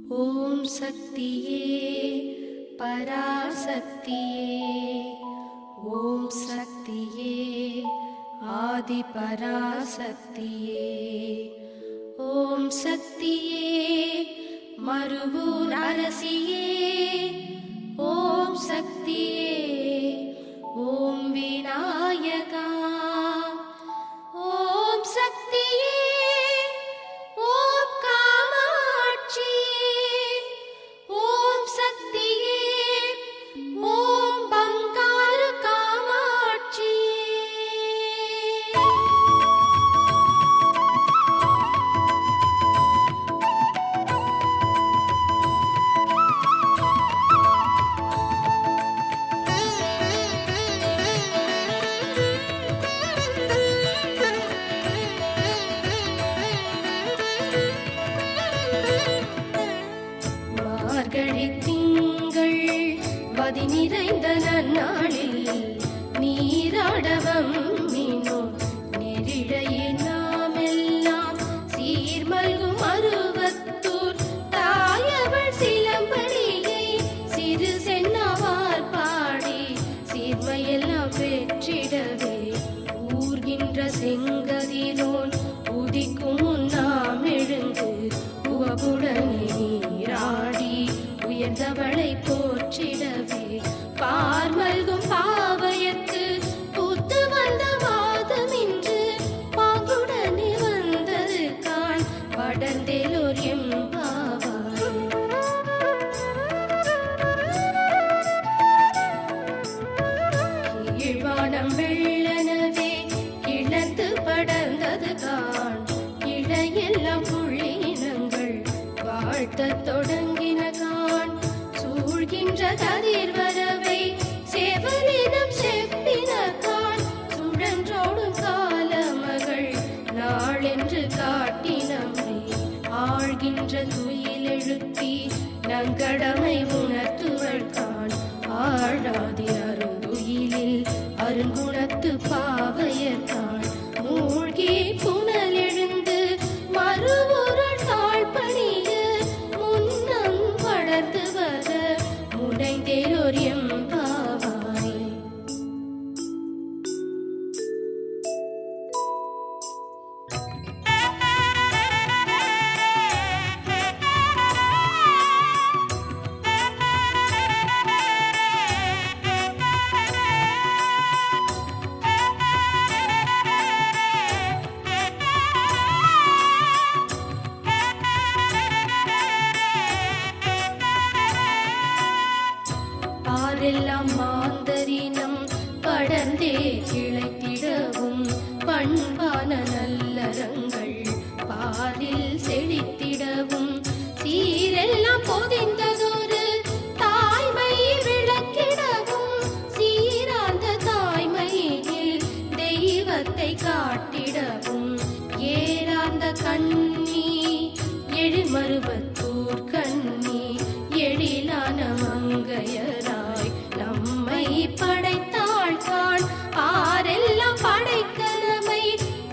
ஓம் சக்தியே பராசக்தியே, ஓம் சக்தியே ஆதி பராசக்தியே, ஓம் சக்தியே மருவூர் அரசியே, ஓம் சக்தியே ஓம் விநாயகா, ஓம் சக்தியே ஓம் காமாட்சியே, ஓம் சக்தியே ஓம் பங்காரு காமாட்சியே. மார்கழி திங்கள் மதி நிறைந்த நன்னாளில் நீராடவம் மீனோ நெறிழையே நாமெல்லாம் சீர்மல்கும் அருவத்தூர் தாயவள் சிலம்படியை சிறு சென்னவார் பாடி சீர்மையெல்லாம் பெற்றிடவே ஊர்கின்ற செங்கதிரோன் உதிக்கும் முன்னாம் எழுந்து உவப்புடனே நீராடி உயர்ந்தவளை போற்றிடவே பார்மல்கும் பாவையத்து பூத்து வந்த வாதமின்று பாங்குடனே வந்தது காண் படர்ந்தேலோர் எம்பாவாய். கீழ்வானம் வெள்ளனவே கிளந்து படர்ந்தது காண் இழையெல்லாம் புள்ளினங்கள் வாழ்த்தத் தொடங்கின காண் சூழ்கின்ற கதிர் வரவை சேவலினம் செப்பின காண் சுழன்றோடும் காலமகள் நாளென்று காட்டினமை ஆழ்கின்ற துயில் எழுப்பி நங்கடமை உணர்த்துவள் காண் ஆழாதி அருந்துயிலில் அருங்குணத்து பாவையர் காண் மூழ்கி புனல் எழுந்து மறுபொருள் தாழ் பணிய முன்னம் வளர்த்து வர முனைந்தேலோர் எம்பாவாய். பாரெல்லாம் மாந்தரினம் படர்ந்தே கிளைத்திடவும் பண்பான நல்லறங்கள் பாரில் செழித்திடவும் சீரெல்லாம் பொதிந்ததொரு தாய்மை விளக்கிடவும் சீராந்த தாய்மையில் தெய்வத்தை காட்டிடவும் ஏராந்த கண்ணி எழில்மருவத்தூர் கண்ணி எழிலான மங்கையராய் நம்மை படைத்தாள் காண் பாரெல்லாம் படைக்கலமை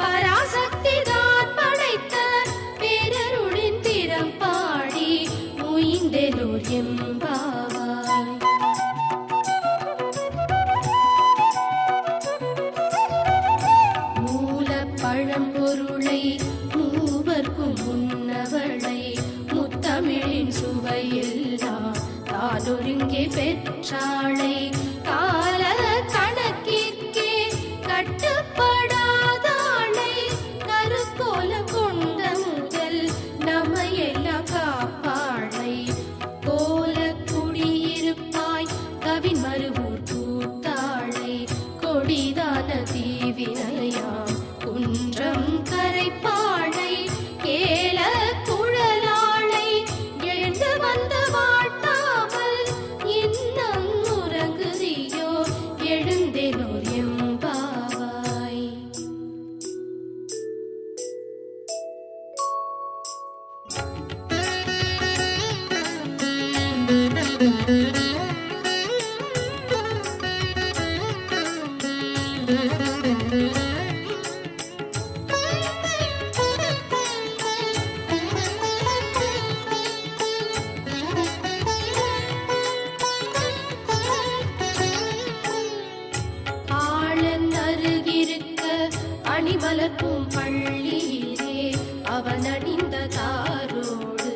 பராசக்தி தான் படைத்த பேரருளின் திறம் பாடி முயந்தேலோர் எம்பாவாய். மூல பழம்பொருளை மூவர்க்கும் முன்னவளை முத்தமிழின் சுவையெல்லாம் தானொருங்கே பெற்றாளை கால கணக்கிற்கே கட்டுப்படாதாளை கருக்கோலம் கொண்ட முதல் நம்மையெல்லாம் காப்பாளை கோல குடியிருப்பாய் கவின் மருவூர் கூத்தாளை கொடிதான தீவினையாம் குன்றம் கரைப்பாளை கேல குழலாளை எழுந்து வந்த வாட்டாமல் இன்னும் உறங்குதியோ எழுந்தேலோர் எம்பாவாய். வளர்க்கும் பள்ளியிலே அவன் அணிந்த தாரோடு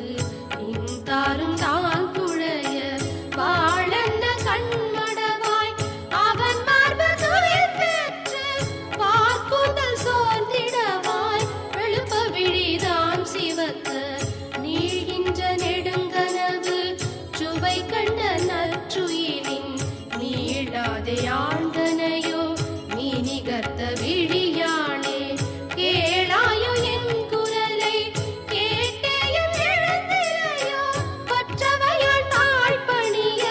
நின்றாரும் தான் குழைய வாழன்ன கண்மடவாய் அவன் மார்பு துயில் பெற்று பார்க்குதல் சோர்ந்திடவாய் எழுப்ப விழிதான் சிவக்க நீழ்கின்ற நெடுங்கனவு சுவை கண்ட நற்றுயிலின் நீளாதே ஆழ்ந்தனையோ நீ நிகர்த்த விழியானே கேளாயோ என் குரலை கேட்டேயும் எழுந்திலையோ பற்றவையால் தாழ் பணிய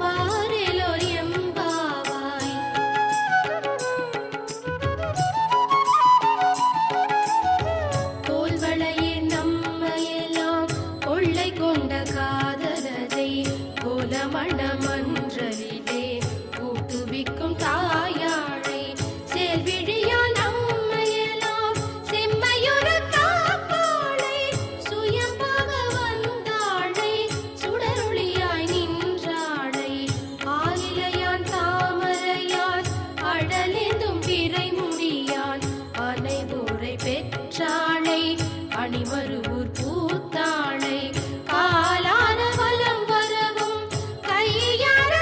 வாரெலோர் எம்பாவாய். கோல்வளையே நம்மையெல்லாம் கொள்ளை கொண்ட காதலரை கோலமண மன்றலிலே கூட்டுவிக்கும் தாயாழை செல்விழியால் நம்மையெல்லாம் செம்மையுற காப்பாளை சுயமாக வந்தாளை சுடரொளியாய் நின்றாளை ஆலிலையான் தாமரையான் அடலெந்தும் பிறை முடியான் அனைவோரை பெற்றாளை அணிமருவூர் பூத்தாளை காலான வலம் வரவும் கையார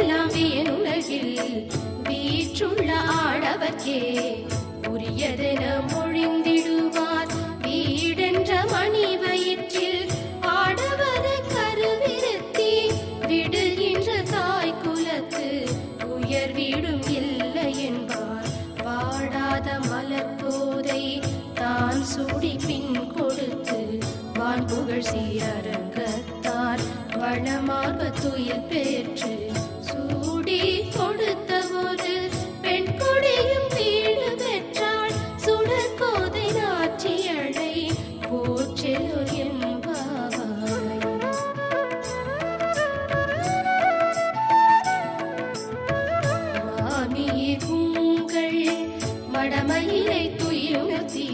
எல்லாம் வியனுலகில் வீற்றுள்ள ஆடவர்க்கே உரியதென மொழிந்திடுவார். வீடென்ற மணி வயிற்றில் ஆடவர கருவிருத்தி விடுகின்ற தாய் குலத்து உயர் வீடும் இல்லை என்பார். வாடாத மலர் போதை தான் சூடி பின் கொடுத்து வான் புகழ் சீரங்கத்தார் வளமாக துயில் பெற்று சூடி கொடுத்த ஒரு பெண் கொடியும் வீடு பெற்றாள். சுடர் கோதை நாச்சியழை போற்றெல்லோர் என்பாவாய். மாமியர் உங்கள் மடமயிலை துயிலுணர்த்தி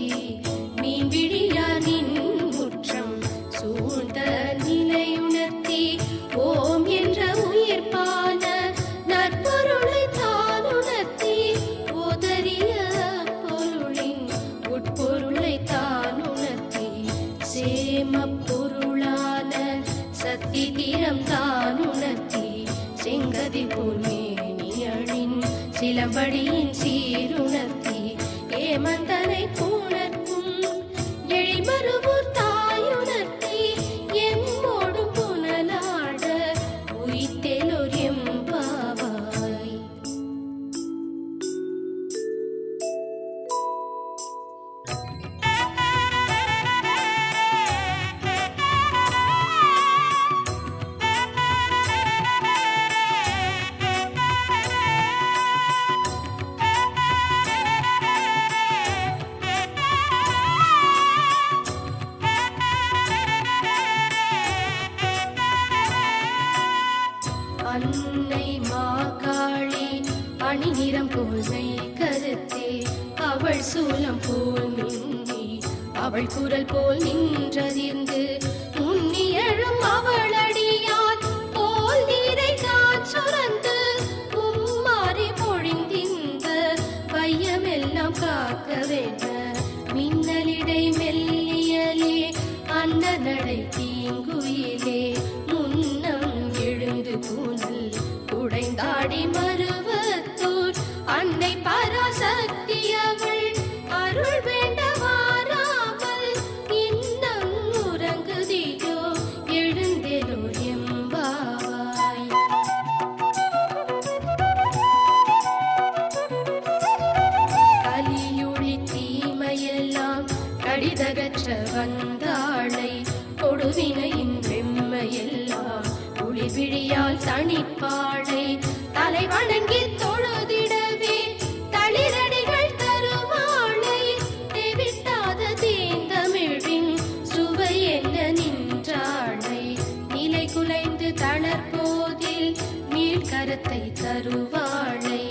மீன் விழியார் நின் முற்றம் சூழ்ந்த நிலையுணர்த்தி ஓம் என்ற உயிர்ப்பான நற்பொருளை தானுணர்த்தி உதறிய பொருளின் உட்பொருளை தானுணர்த்தி சேம பொருளான சத்திதிரம் தானுணர்த்தி செங்கதி பொன்மேனியனின் சிலம்படியின் சீருணர்த்தி ஏமந்தனை பூணர்க்கும் எழில்மருவூர் தாயுணர்த்தி எம்மோடு புனலாட உயிர்த்தெலோர் எம்பாவாய். அன்னை மாகாளி அணிநிறம் போல்மை கருத்தே அவள் சூலம் போல் மின்னி அவள் குரல் போல் நின்றதிர்ந்து முன்னியழும் அவள் அடியார் போல் நீரை தான் சுரந்து மும்மாறி பொழிந்திந்த வையமெல்லாம் காக்க வேண்ட மின்னலிடை மெல்லியலே அன்ன நடை தீங்குயிலே முன்னம் எழுந்து கூனல் உடைந்தாடி மருவத்தூர் அன்னை பராசக்தி அவள் அருள் வேண்ட வாராமல் இன்னம் உறங்குதியோ எழுந்தெலோ எம்பாவாய். கலியுளி தீமையெல்லாம் கடிதகற்ற வந்தாளை கொடுவினையின் வெம்மையெல்லாம் விழியால் தனிப்பாளை தலை வணங்கி தொழுதிடவே தளிரடிகள் தருவாளை தெவிட்டாத தேந்தமிழின் சுவை என்ன நின்றாளை நிலை குலைந்து தளர்போதில் மீள்கரத்தை தருவாளை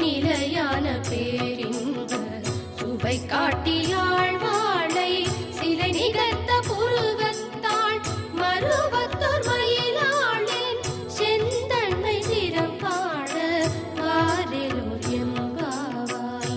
நிலையான பேரின்ப சுவை காட்டியாழ்வாளை சிலை நிகழ்த்த புருவத்தாள் மருவத்தோர் மயிலாளின் செந்தன்மை திறம் பாட வாரெலோர் எம்பாவாய்.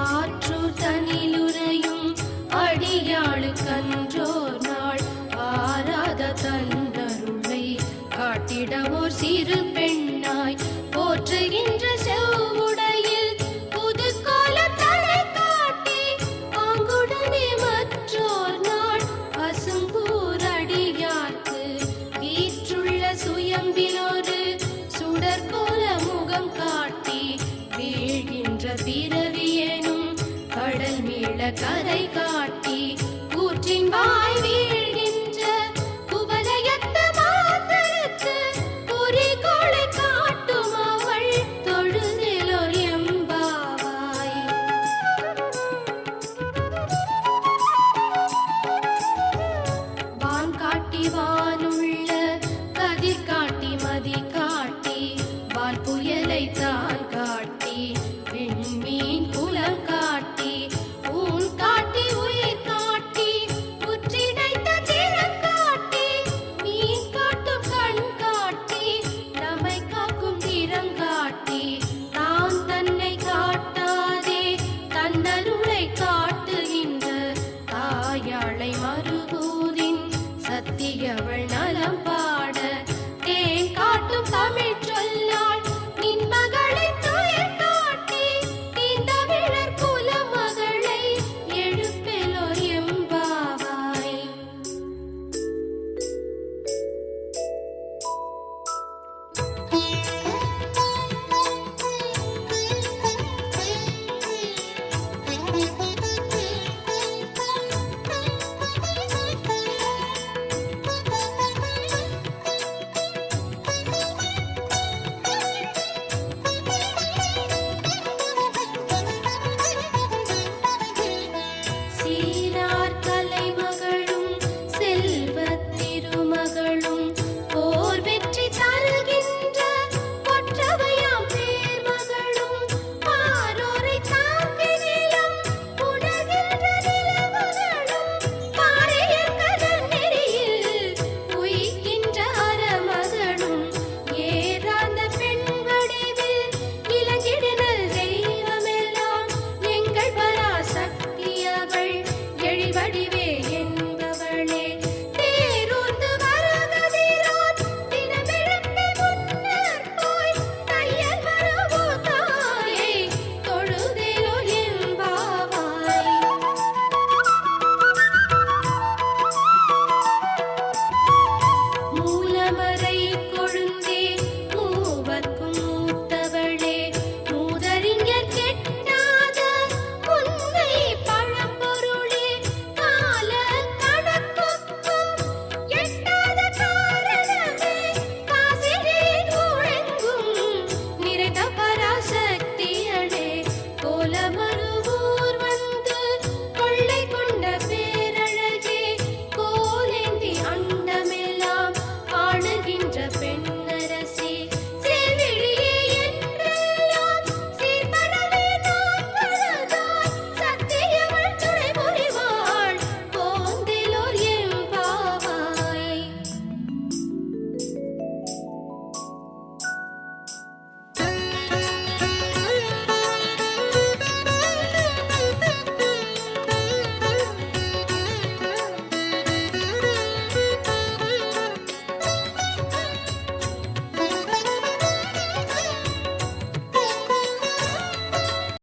ஆற்றூர் தனிலுறையும் அடியாளு கன்றோர் நாள் ஆராத தன்னருளை காட்டிடவோர் சிறு பெண்ணாய் போற்றுகின்ற செவ்வுடையில் புதுக்கோலம் தலை காட்டி பாங்குடனே மற்றோர் நாள் பசும்பூர் அடியார்க்கு வீற்றுள்ள சுயம்பிலொரு சுடற்கோல முகம் காட்டி வீழ்கின்ற பிறவியேனும் கடல் மீள கரை காட்டி கூற்றின் வாய் வீழ்கின்ற குவலயத்த மாத்தருக்கு குறிக்கோளை காட்டும் அவள் தொழுதெலோர் எம்பாவாய். வான் காட்டி வானுள்ள கதிர் காட்டி மதி காட்டி வான் புயலை தான் காட்டி விண்மீன்